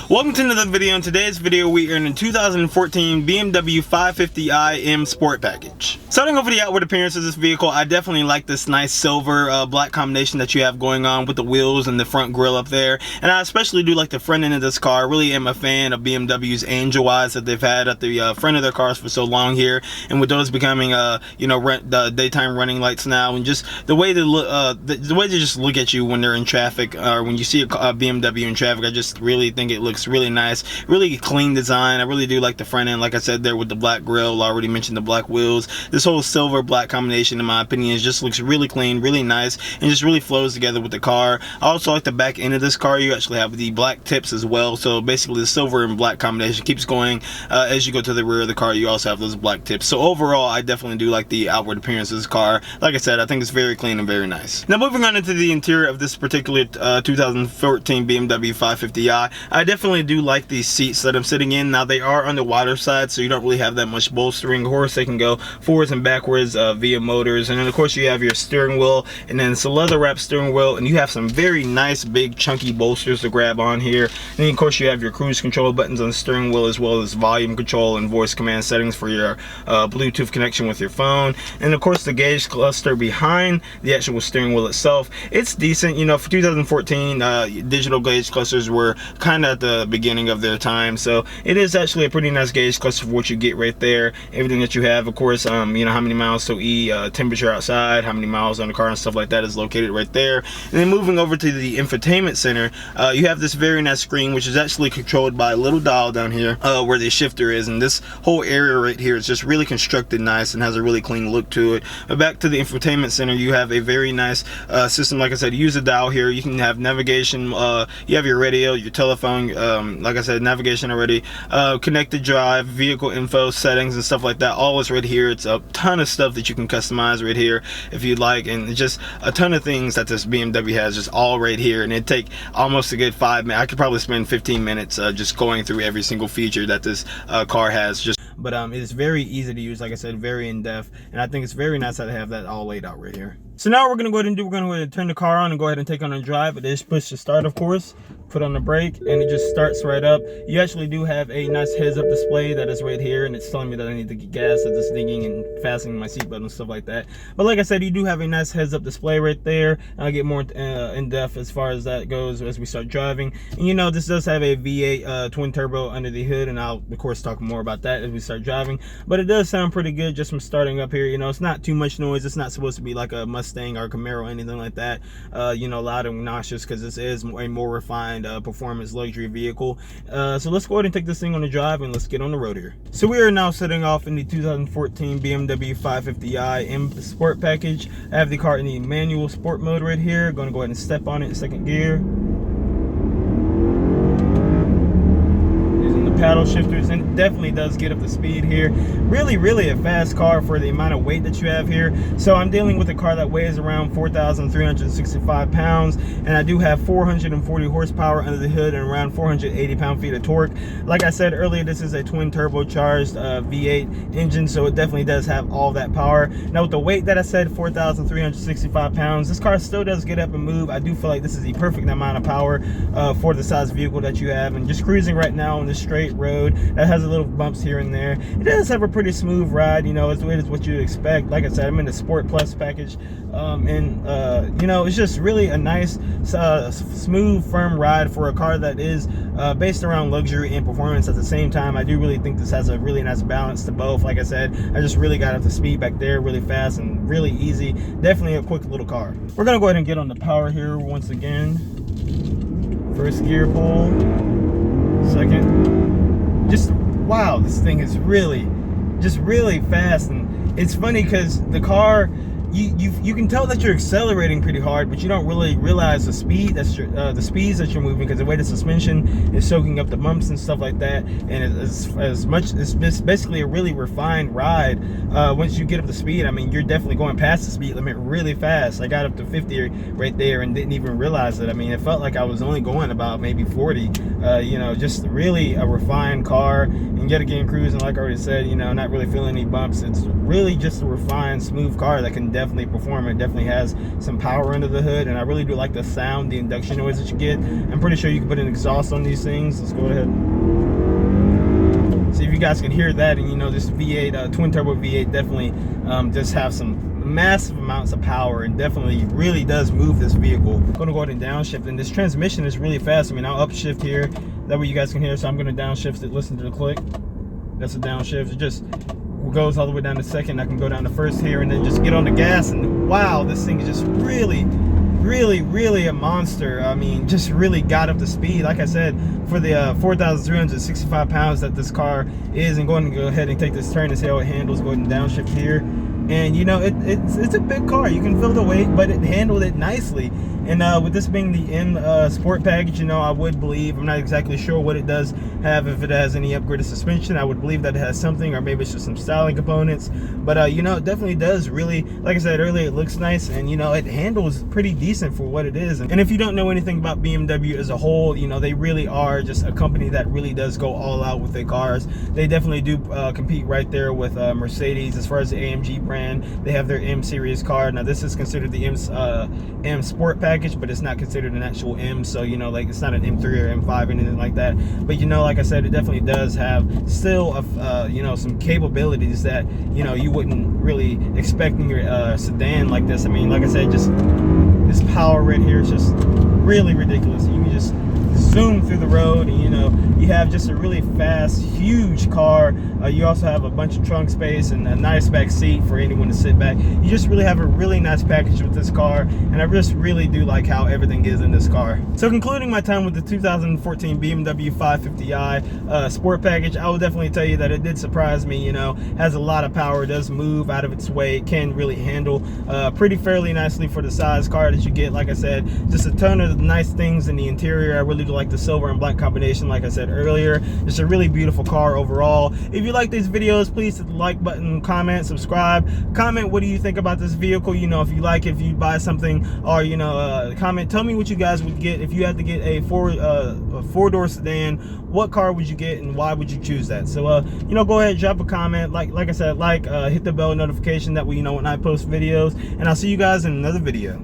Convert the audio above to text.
Welcome to another video. In today's video, we are in a 2014 BMW 550i M Sport Package. Starting off with the outward appearance of this vehicle, I definitely like this nice silver black combination that you have going on with the wheels and the front grille up there. And I especially do like the front end of this car. I really am a fan of BMW's angel eyes that they've had at the front of their cars for so long here. And with those becoming, the daytime running lights now, and just the way they look, the way they just look at you when they're in traffic, or when you see a BMW in traffic, I just really think it looks really nice, really clean design. I really do like the front end, like I said there, with the black grille. I already mentioned the black wheels. This whole silver black combination, in my opinion, just looks really clean, really nice, and just really flows together with the car. I also like the back end of this car. You actually have the black tips as well, so basically the silver and black combination keeps going as you go to the rear of the car. You also have those black tips. So overall, I definitely do like the outward appearance of this car. Like I said, I think it's very clean and very nice. Now moving on into the interior of this particular 2014 BMW 550i, I definitely do like these seats that I'm sitting in. Now they are on the wider side, so you don't really have that much bolstering. Of course, they can go forwards and backwards via motors. And then of course you have your steering wheel, and then it's a leather wrap steering wheel, and you have some very nice big chunky bolsters to grab on here. And then of course you have your cruise control buttons on the steering wheel, as well as volume control and voice command settings for your Bluetooth connection with your phone. And of course the gauge cluster behind the actual steering wheel itself, it's decent. You know, for 2014, digital gauge clusters were kind of at the beginning of their time, so it is actually a pretty nice gauge cluster for what you get right there. Everything that you have, of course, how many miles to temperature outside, how many miles on the car and stuff like that is located right there. And then moving over to the infotainment center, you have this very nice screen, which is actually controlled by a little dial down here where the shifter is, and this whole area right here is just really constructed nice and has a really clean look to it. But back to the infotainment center, you have a very nice system. Like I said, you use a dial here. You can have navigation, you have your radio, your telephone, like I said, navigation already, connected drive, vehicle info, settings and stuff like that. All is right here. It's a ton of stuff that you can customize right here if you'd like, and just a ton of things that this BMW has just all right here. And it'd take almost a good 5 minutes. I could probably spend 15 minutes just going through every single feature that this car has. But it's very easy to use, like I said, very in-depth, and I think it's very nice that I have that all laid out right here. So now what we're gonna go ahead and do, we're gonna go ahead and turn the car on and go ahead and take on a drive. It is push to start, of course, put on the brake, and it just starts right up. You actually do have a nice heads-up display that is right here, and it's telling me that I need to get gas at this digging and fastening my seatbelt and stuff like that. But like I said, you do have a nice heads-up display right there. I'll get more in-depth as far as that goes as we start driving. And you know, this does have a V8 twin turbo under the hood, and I'll of course talk more about that as we start driving. But it does sound pretty good just from starting up here. You know, it's not too much noise. It's not supposed to be like a Mustang or a Camaro or anything like that, loud and obnoxious, because this is a more refined performance luxury vehicle. So let's go ahead and take this thing on the drive and let's get on the road here. So we are now setting off in the 2014 BMW 550i M Sport Package. I have the car in the manual sport mode right here. Going to go ahead and step on it in second gear. Paddle shifters, and it definitely does get up the speed here. Really a fast car for the amount of weight that you have here. So I'm dealing with a car that weighs around 4,365 pounds, and I do have 440 horsepower under the hood and around 480 pound-feet of torque. Like I said earlier, this is a twin turbocharged V8 engine, so it definitely does have all that power. Now with the weight that I said, 4,365 pounds, this car still does get up and move. I do feel like this is the perfect amount of power for the size vehicle that you have. And just cruising right now on this straight road that has a little bumps here and there, it does have a pretty smooth ride. You know, it is what you'd expect. Like I said, I'm in the Sport Plus package, it's just really a nice smooth, firm ride for a car that is based around luxury and performance at the same time. I do really think this has a really nice balance to both. Like I said, I just really got up to speed back there really fast and really easy. Definitely a quick little car. We're gonna go ahead and get on the power here once again. First gear pull, second. Just wow, this thing is really fast. And it's funny because the car, you can tell that you're accelerating pretty hard, but you don't really realize the speed the speeds that you're moving, because the way the suspension is soaking up the bumps and stuff like that. And it's basically a really refined ride. Once you get up to speed, I mean, you're definitely going past the speed limit really fast. I got up to 50 right there and didn't even realize it. I mean, it felt like I was only going about maybe 40. Just really a refined car, and yet again cruising, like I already said, not really feeling any bumps. It's really just a refined, smooth car that can definitely perform. It definitely has some power under the hood, and I really do like the sound, the induction noise that you get. I'm pretty sure you can put an exhaust on these things. Let's go ahead. See if you guys can hear that. And you know, this V8 twin turbo V8 definitely does have some massive amounts of power, and definitely really does move this vehicle. I'm gonna go ahead and downshift, and this transmission is really fast. I mean, I'll upshift here, that way you guys can hear. So I'm gonna downshift it. Listen to the click. That's a downshift. It just goes all the way down to second. I can go down to first here, and then just get on the gas, and wow, this thing is just really a monster. I mean, just really got up to speed. Like I said, for the 4,365 pounds that this car is, and going to go ahead and take this turn and see how it handles. Go ahead and downshift here, and you know, it's a big car. You can feel the weight, but it handled it nicely. And with this being the M Sport package, you know, I would believe, I'm not exactly sure what it does have, if it has any upgraded suspension. I would believe that it has something, or maybe it's just some styling components. But you know, it definitely does really, like I said earlier, it looks nice, and you know, it handles pretty decent for what it is. And if you don't know anything about BMW as a whole, you know, they really are just a company that really does go all out with their cars. They definitely do compete right there with Mercedes as far as the AMG brand. They have their M series car. Now this is considered the M Sport package, but it's not considered an actual M, so you know, like, it's not an M3 or M5 or anything like that. But you know, like I said, it definitely does have still you know, some capabilities that, you know, you wouldn't really expect in your sedan like this. I mean, like I said, just this power right here is just really ridiculous. You can just zoom through the road, and you know, you have just a really fast, huge car. You also have a bunch of trunk space and a nice back seat for anyone to sit back. You just really have a really nice package with this car, and I just really do like how everything is in this car. So concluding my time with the 2014 BMW 550i Sport package, I will definitely tell you that it did surprise me. You know, has a lot of power, does move out of its way, it can really handle pretty fairly nicely for the size car that you get. Like I said, just a ton of nice things in the interior. I really do like the silver and black combination, like I said earlier. It's a really beautiful car overall. If you like these videos, please hit the like button, comment, subscribe. Comment what do you think about this vehicle. You know, if you like it, if you buy something, or you know, comment, tell me what you guys would get if you had to get a four-door sedan. What car would you get, and why would you choose that? So you know, go ahead, drop a comment, like I said, hit the bell notification, that way you know when I post videos, and I'll see you guys in another video.